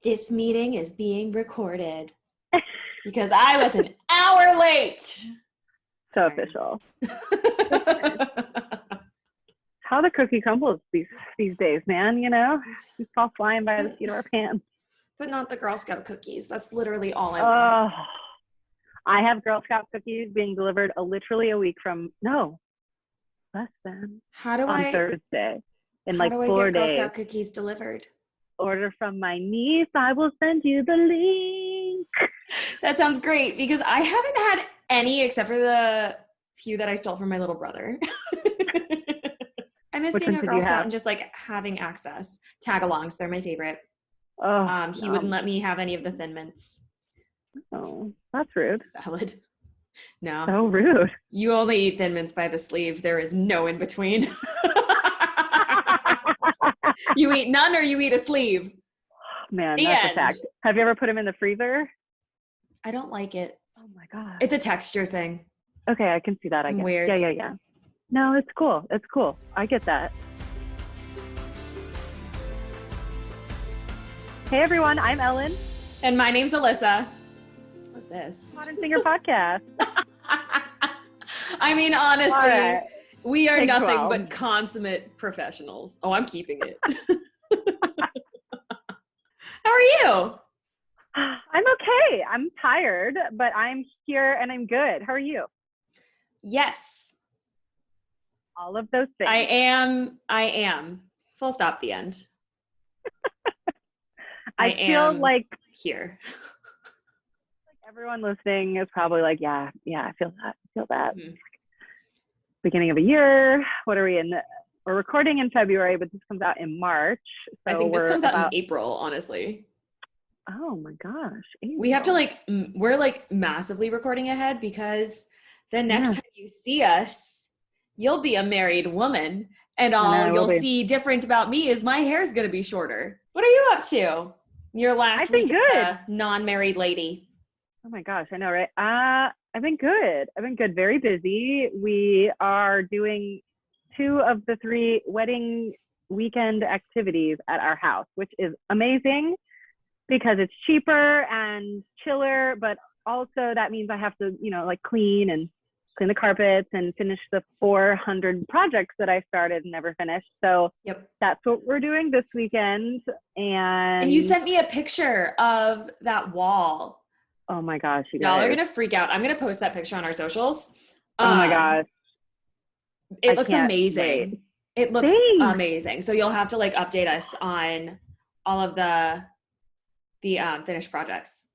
This meeting is being recorded because I was an hour late. So official. How the cookie crumbles these days, man, you know? We fall flying by the seat of our pants. But not the Girl Scout cookies. That's literally all I want. I have Girl Scout cookies being delivered literally a week from, less than. On Thursday. In like 4 days. How do I get Girl Scout cookies delivered? Order from my niece. I will send you the link. That sounds great because I haven't had any except for the few that I stole from my little brother. I miss being a Girl Scout and just like having access. Tag-alongs, they're my favorite. He wouldn't let me have any of the Thin Mints. Oh, that's rude. It's valid. No. So rude. You only eat Thin Mints by the sleeve. There is no in between. You eat none or you eat a sleeve. Man, that's a fact. Have you ever put them in the freezer? I don't like it. Oh my God. It's a texture thing. Okay, I can see that. I guess. Weird. Yeah. No, it's cool. It's cool. I get that. Hey everyone, I'm Ellen. And my name's Alyssa. What's this? Modern Singer Podcast. I mean, honestly, we are nothing but consummate professionals. Oh, I'm keeping it. How are you? I'm okay. I'm tired, but I'm here and I'm good. How are you? Yes. All of those things. I am. Full stop, the end. I feel like here. Like everyone listening is probably like, yeah, I feel that. Mm-hmm. Beginning of a year. What are we in? We're recording in February, but this comes out in March. So I think this comes out in April, honestly. Oh my gosh. April. We have to we're like massively recording ahead because the next time you see us, you'll be a married woman and all you'll see different about me is my hair's going to be shorter. What are you up to? Your last week as a non-married lady. Oh my gosh, I know, right? I've been good. Very busy. We are doing 2 of the 3 wedding weekend activities at our house, which is amazing because it's cheaper and chiller, but also that means I have to, clean the carpets and finish the 400 projects that I started and never finished. So That's what we're doing this weekend. And you sent me a picture of that wall. Oh my gosh, you guys. Y'all are going to freak out. I'm going to post that picture on our socials. Oh my gosh. It looks amazing. It looks amazing. So you'll have to update us on all of the finished projects.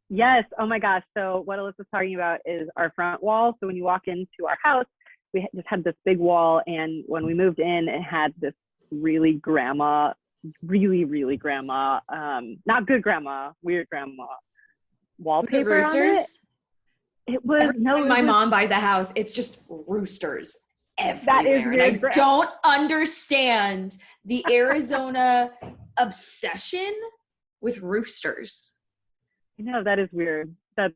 Yes. Oh my gosh. So what Alyssa's talking about is our front wall. So when you walk into our house, we just had this big wall. And when we moved in, it had this really grandma, not good grandma, weird grandma wallpaper on it. It was my mom buys a house, it's just roosters everywhere. That is weird. And I don't understand the Arizona obsession with roosters. That is weird. That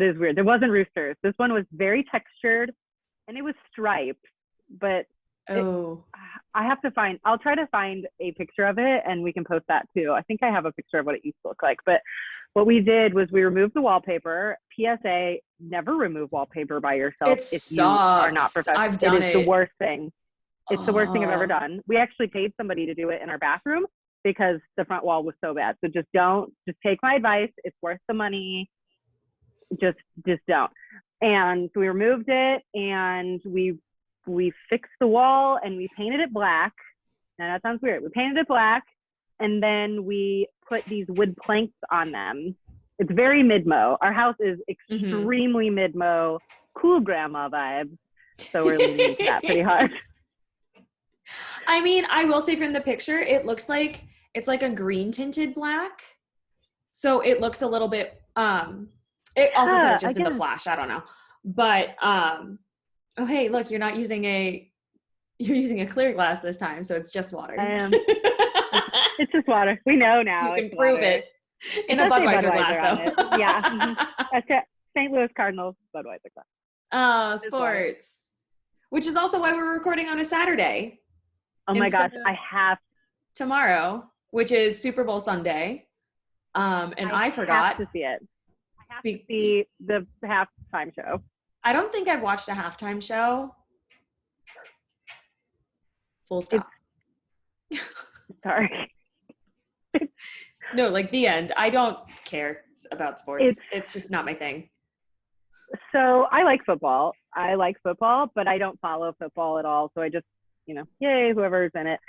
is weird. There wasn't roosters. This one was very textured and it was striped, but I'll try to find a picture of it and we can post that too. I think I have a picture of what it used to look like, but what we did was we removed the wallpaper. PSA, never remove wallpaper by yourself if you are not professional. I've done it. It is the worst thing. It's the worst thing I've ever done. We actually paid somebody to do it in our bathroom because the front wall was so bad. So just take my advice. It's worth the money. Just don't. And so we removed it and we fixed the wall and we painted it black. Now that sounds weird. We painted it black and then we put these wood planks on them. It's very mid-mo. Our house is extremely mid-mo, cool grandma vibes. So we're leaning into that pretty hard. I mean, I will say from the picture, it looks like it's like a green tinted black. So it looks a little bit, it also could have just been the flash. I don't know. But, oh, hey, look, you're using a clear glass this time. So it's just water. I am. It's just water. We know now. You can prove it. In a Budweiser glass, though. Yeah. That's St. Louis Cardinals Budweiser glass. Oh, sports. Which is also why we're recording on a Saturday. Oh my gosh, I have tomorrow, which is Super Bowl Sunday. And I have forgot. to see it. I have to see the halftime show. I don't think I've watched a halftime show. Full stop. Sorry. No, like the end. I don't care about sports. It's just not my thing. So I like football. But I don't follow football at all. So I just, yay, whoever's in it.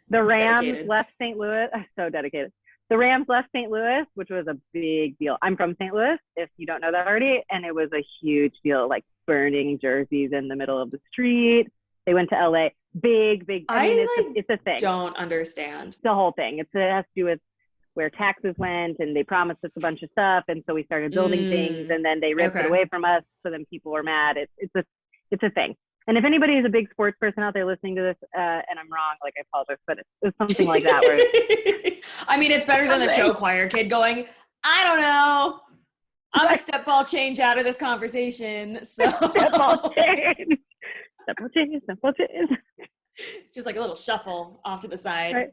The Rams left St. Louis. I'm so dedicated. The Rams left St. Louis, which was a big deal. I'm from St. Louis, if you don't know that already. And it was a huge deal, like burning jerseys in the middle of the street. They went to LA. Big. I mean, it's a thing. Don't understand. The whole thing. It has to do with where taxes went, and they promised us a bunch of stuff. And so we started building things, and then they ripped it away from us. So then people were mad. It's a thing. And if anybody is a big sports person out there listening to this, and I'm wrong, like, I apologize, but it's something like that. Where I mean, it's better than the show choir kid going, I don't know. I'm a step ball change out of this conversation. So step ball change. Just like a little shuffle off to the side. Right.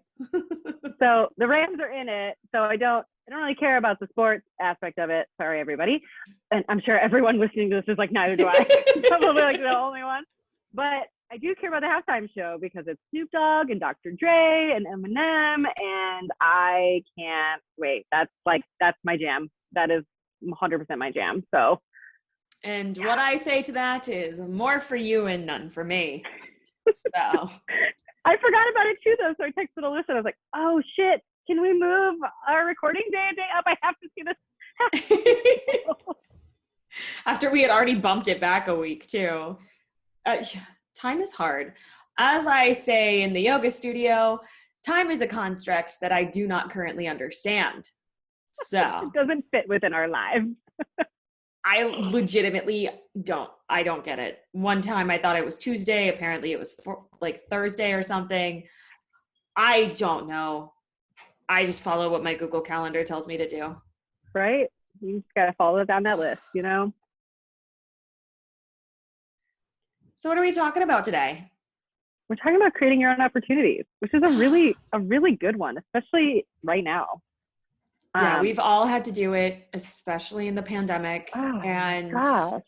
So the Rams are in it. So I don't really care about the sports aspect of it. Sorry, everybody. And I'm sure everyone listening to this is like, neither do I. Probably like the only one. But I do care about the halftime show because it's Snoop Dogg and Dr. Dre and Eminem, and I can't wait. That's my jam. That is 100% my jam. So. And what I say to that is more for you and none for me. So. I forgot about it too, though. So I texted Alyssa. I was like, "Oh shit! Can we move our recording day up? I have to see this." After we had already bumped it back a week too. Time is hard. As I say in the yoga studio, time is a construct that I do not currently understand. So it doesn't fit within our lives. I legitimately don't get it. One time I thought it was Tuesday. Apparently it was like Thursday or something. I don't know. I just follow what my Google Calendar tells me to do. Right? You just got to follow down that list, So what are we talking about today? We're talking about creating your own opportunities, which is a really good one, especially right now. Yeah, we've all had to do it, especially in the pandemic. And gosh.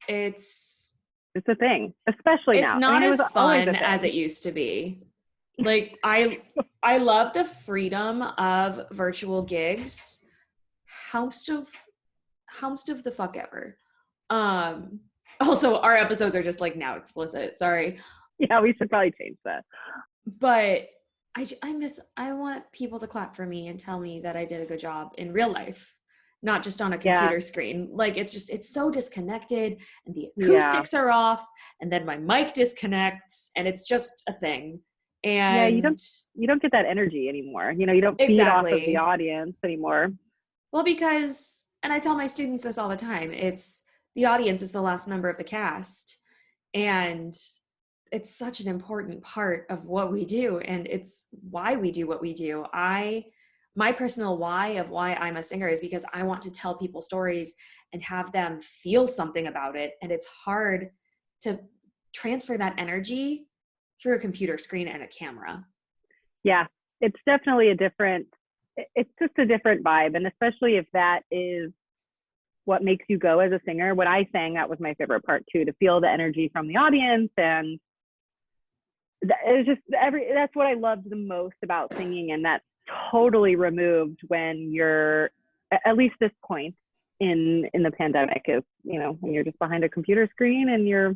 It's a thing, especially now. It's not as fun as it used to be. Like I love the freedom of virtual gigs. Housed of the fuck ever. Also, our episodes are just like now explicit. Sorry. Yeah, we should probably change that. But I want people to clap for me and tell me that I did a good job in real life, not just on a computer screen. Like it's so disconnected and the acoustics are off and then my mic disconnects and it's just a thing. And you don't get that energy anymore. You don't feed off of the audience anymore. Well, because, and I tell my students this all the time, the audience is the last member of the cast. And it's such an important part of what we do, and it's why we do what we do. My personal why of why I'm a singer is because I want to tell people stories and have them feel something about it, and it's hard to transfer that energy through a computer screen and a camera. Yeah, it's definitely it's just a different vibe, and especially if that is what makes you go as a singer. When I sang, that was my favorite part too, to feel the energy from the audience. And it was just that's what I loved the most about singing. And that's totally removed when you're, at least this point in the pandemic, is, when you're just behind a computer screen and you're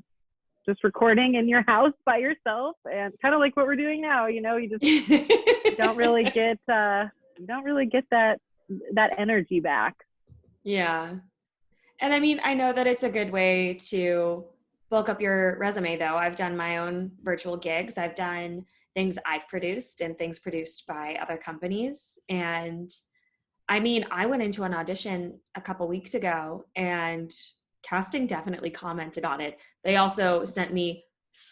just recording in your house by yourself, and kind of like what we're doing now, you just don't really get that energy back. Yeah. And I mean, I know that it's a good way to bulk up your resume, though. I've done my own virtual gigs. I've done things I've produced and things produced by other companies. And I mean, I went into an audition a couple weeks ago and casting definitely commented on it. They also sent me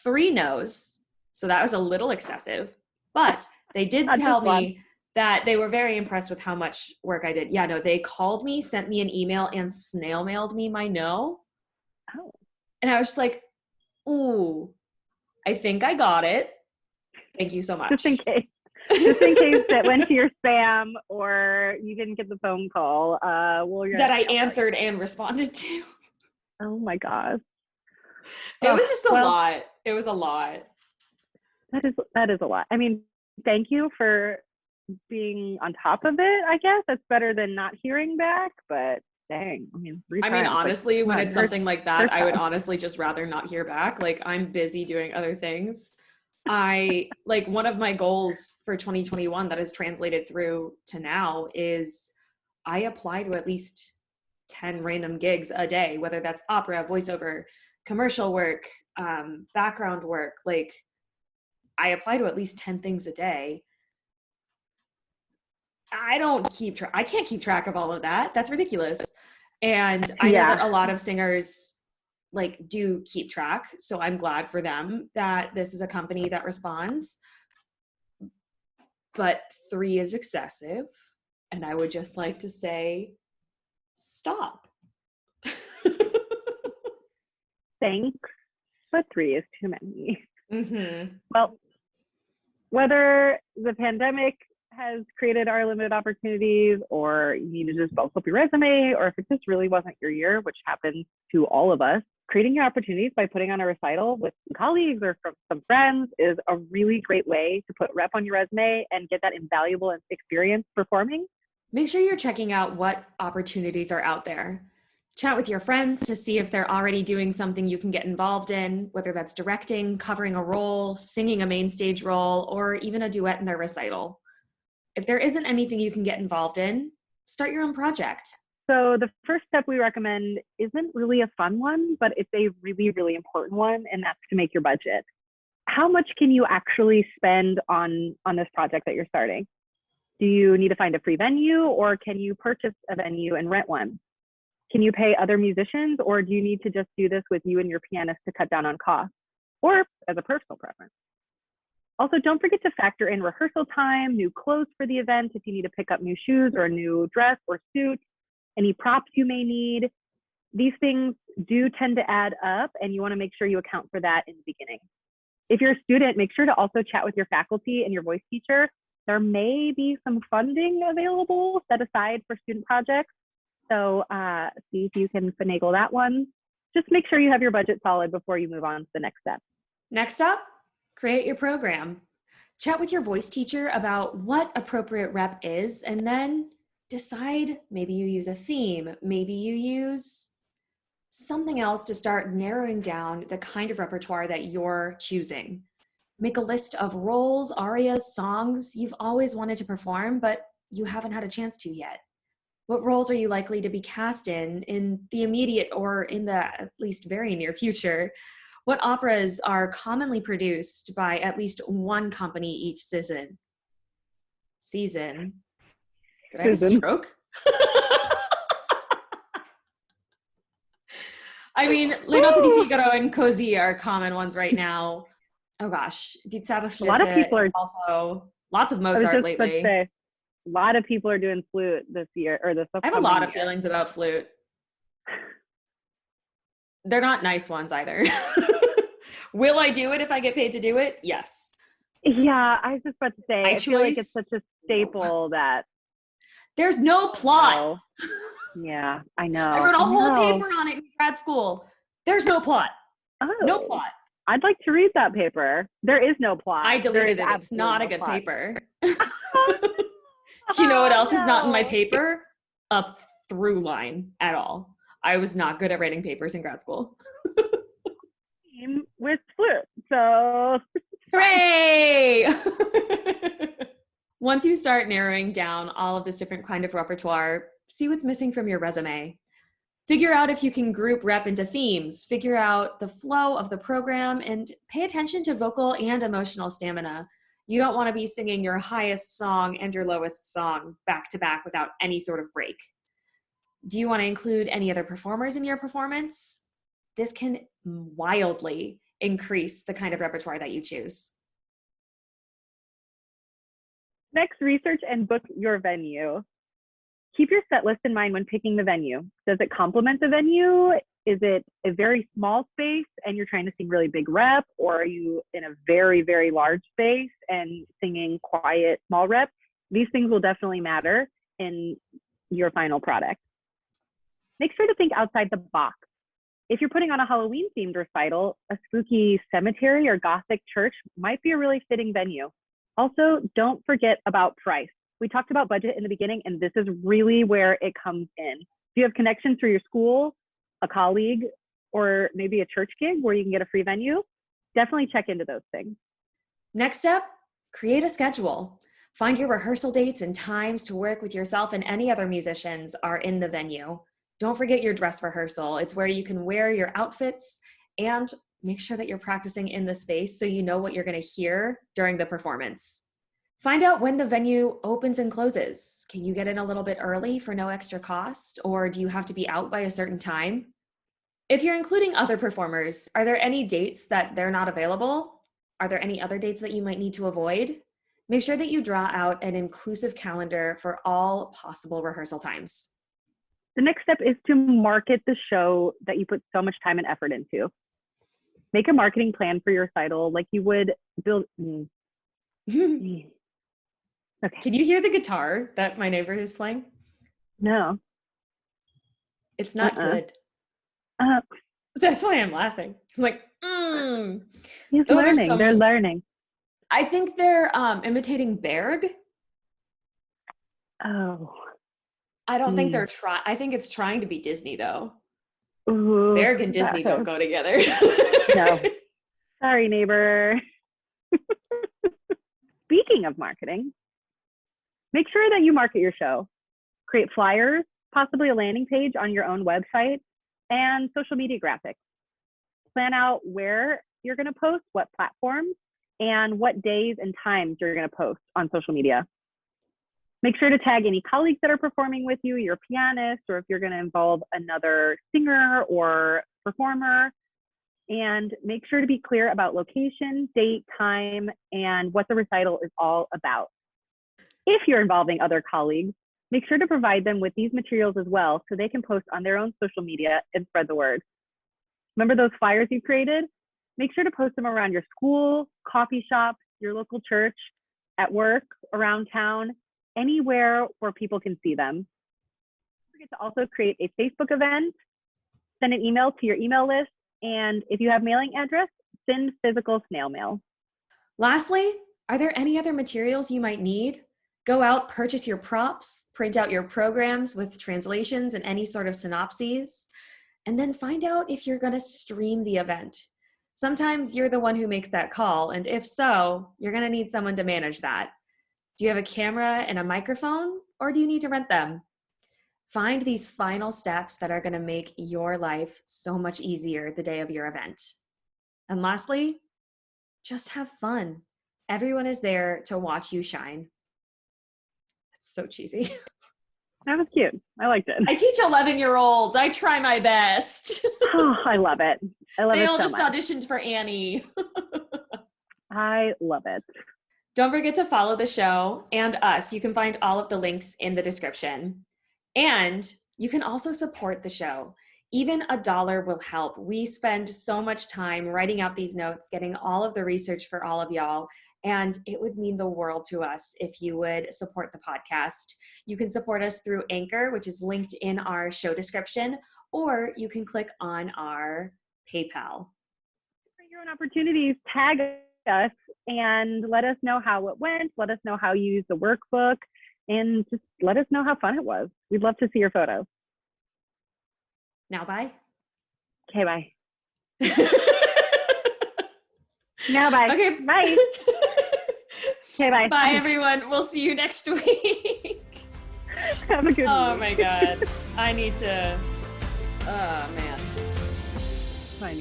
3 no's. So that was a little excessive, but they did tell me that they were very impressed with how much work I did. Yeah, no, they called me, sent me an email, and snail mailed me my no. Oh. And I was just like, ooh, I think I got it. Thank you so much. Just in case. Just in case it went to your spam or you didn't get the phone call. That I answered and responded to. Oh my gosh. It was just a lot. It was a lot. That is a lot. I mean, thank you for being on top of it, I guess. That's better than not hearing back, but dang. I mean, honestly, when it's something like that, I would honestly just rather not hear back. Like, I'm busy doing other things. One of my goals for 2021 that is translated through to now is I apply to at least 10 random gigs a day, whether that's opera, voiceover, commercial work, background work. Like, I apply to at least 10 things a day. I can't keep track of all of that. That's ridiculous. And I know that a lot of singers do keep track. So I'm glad for them that this is a company that responds. But 3 is excessive. And I would just like to say, stop. Thanks, but 3 is too many. Mm-hmm. Well, whether the pandemic has created our limited opportunities, or you need to just bulk up your resume, or if it just really wasn't your year, which happens to all of us, creating your opportunities by putting on a recital with some colleagues or from some friends is a really great way to put rep on your resume and get that invaluable experience performing. Make sure you're checking out what opportunities are out there. Chat with your friends to see if they're already doing something you can get involved in, whether that's directing, covering a role, singing a main stage role, or even a duet in their recital. If there isn't anything you can get involved in, start your own project. So the first step we recommend isn't really a fun one, but it's a really, really important one, and that's to make your budget. How much can you actually spend on this project that you're starting? Do you need to find a free venue, or can you purchase a venue and rent one? Can you pay other musicians, or do you need to just do this with you and your pianist to cut down on costs, or as a personal preference? Also, don't forget to factor in rehearsal time, new clothes for the event if you need to pick up new shoes or a new dress or suit, any props you may need. These things do tend to add up, and you want to make sure you account for that in the beginning. If you're a student, make sure to also chat with your faculty and your voice teacher. There may be some funding available set aside for student projects. So see if you can finagle that one. Just make sure you have your budget solid before you move on to the next step. Next up, create your program. Chat with your voice teacher about what appropriate rep is, and then decide, maybe you use a theme, maybe you use something else to start narrowing down the kind of repertoire that you're choosing. Make a list of roles, arias, songs you've always wanted to perform, but you haven't had a chance to yet. What roles are you likely to be cast in the immediate or in the at least very near future? What operas are commonly produced by at least one company each season? Did I have a stroke? I mean, Le Notte di Figaro and Così are common ones right now. Oh gosh, Die Zauberflöte. A lot of people are also lots of Mozart lately. A lot of people are doing flute this year or this upcoming I have a lot of feelings about flute. They're not nice ones either. Will I do it if I get paid to do it? Yes. Yeah, I was just about to say, I feel like it's such a staple that there's no plot. Yeah, I know. I wrote a whole paper on it in grad school. There's no plot. Oh. No plot. I'd like to read that paper. There is no plot. I deleted it. It's not a good paper. Do you know what else is not in my paper? A through line at all. I was not good at writing papers in grad school. With flute, so hooray! Once you start narrowing down all of this different kind of repertoire, see what's missing from your resume. Figure out if you can group rep into themes, figure out the flow of the program, and pay attention to vocal and emotional stamina. You don't want to be singing your highest song and your lowest song back to back without any sort of break. Do you want to include any other performers in your performance? This can wildly increase the kind of repertoire that you choose. Next, research and book your venue. Keep your set list in mind when picking the venue. Does it complement the venue Is it a very small space and you're trying to sing really big rep, or are you in a very, very large space and singing quiet, small rep? These things will definitely matter in your final product. Make sure to think outside the box. If you're putting on a Halloween themed recital, a spooky cemetery or Gothic church might be a really fitting venue. Also, don't forget about price. We talked about budget in the beginning, and this is really where it comes in. If you have connections through your school, a colleague, or maybe a church gig where you can get a free venue, definitely check into those things. Next up, create a schedule. Find your rehearsal dates and times to work with yourself and any other musicians are in the venue. Don't forget your dress rehearsal. It's where you can wear your outfits and make sure that you're practicing in the space so you know what you're going to hear during the performance. Find out when the venue opens and closes. Can you get in a little bit early for no extra cost, or do you have to be out by a certain time? If you're including other performers, are there any dates that they're not available? Are there any other dates that you might need to avoid? Make sure that you draw out an inclusive calendar for all possible rehearsal times. The next step is to market the show that you put so much time and effort into. Make a marketing plan for your recital like you would build. Okay. Can you hear the guitar that my neighbor is playing? No. It's not good. That's why I'm laughing. It's like, He's learning. They're learning. I think they're imitating Berg. Oh. I don't think they're trying. I think it's trying to be Disney, though. Ooh, Berg and Disney don't go together. No. Sorry, neighbor. Speaking of marketing, make sure that you market your show. Create flyers, possibly a landing page on your own website, and social media graphics. Plan out where you're going to post, what platforms, and what days and times you're going to post on social media. Make sure to tag any colleagues that are performing with you, your pianist, or if you're going to involve another singer or performer. And make sure to be clear about location, date, time, and what the recital is all about. If you're involving other colleagues, make sure to provide them with these materials as well so they can post on their own social media and spread the word. Remember those flyers you created? Make sure to post them around your school, coffee shop, your local church, at work, around town, anywhere where people can see them. Don't forget to also create a Facebook event, send an email to your email list, and if you have mailing address, send physical snail mail. Lastly, are there any other materials you might need? Go out, purchase your props, print out your programs with translations and any sort of synopses, and then find out if you're going to stream the event. Sometimes you're the one who makes that call, and if so, you're going to need someone to manage that. Do you have a camera and a microphone, or do you need to rent them? Find these final steps that are going to make your life so much easier the day of your event. And lastly, just have fun. Everyone is there to watch you shine. That's so cheesy. That was cute. I liked it. I teach 11-year-olds. I try my best. Oh, I love it. I love it so much. They all just auditioned for Annie. I love it. Don't forget to follow the show and us. You can find all of the links in the description. And you can also support the show. Even $1 will help. We spend so much time writing out these notes, getting all of the research for all of y'all, and it would mean the world to us if you would support the podcast. You can support us through Anchor, which is linked in our show description, or you can click on our PayPal. For your own opportunities, tag us and let us know how it went. Let us know how you used the workbook, and just let us know how fun it was. We'd love to see your photos. Now, bye. Okay, bye. Now, bye. Okay, bye. Okay, bye. Bye, everyone. We'll see you next week. Have a good week. Oh, my God. I need to... Oh, man. I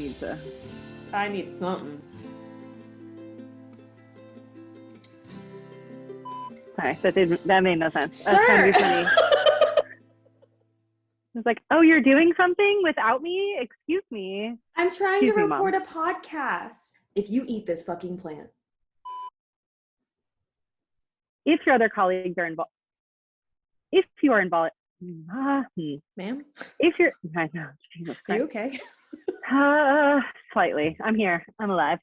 need something. Sorry, that made no sense. Sir. That's kind of funny. It's like, oh, you're doing something without me? Excuse me. I'm trying to record a podcast. If you eat this fucking plant. If your other colleagues are involved, if you are involved, Ma'am? If you're, I know, Jesus Are you Christ. okay? Slightly. I'm here. I'm alive.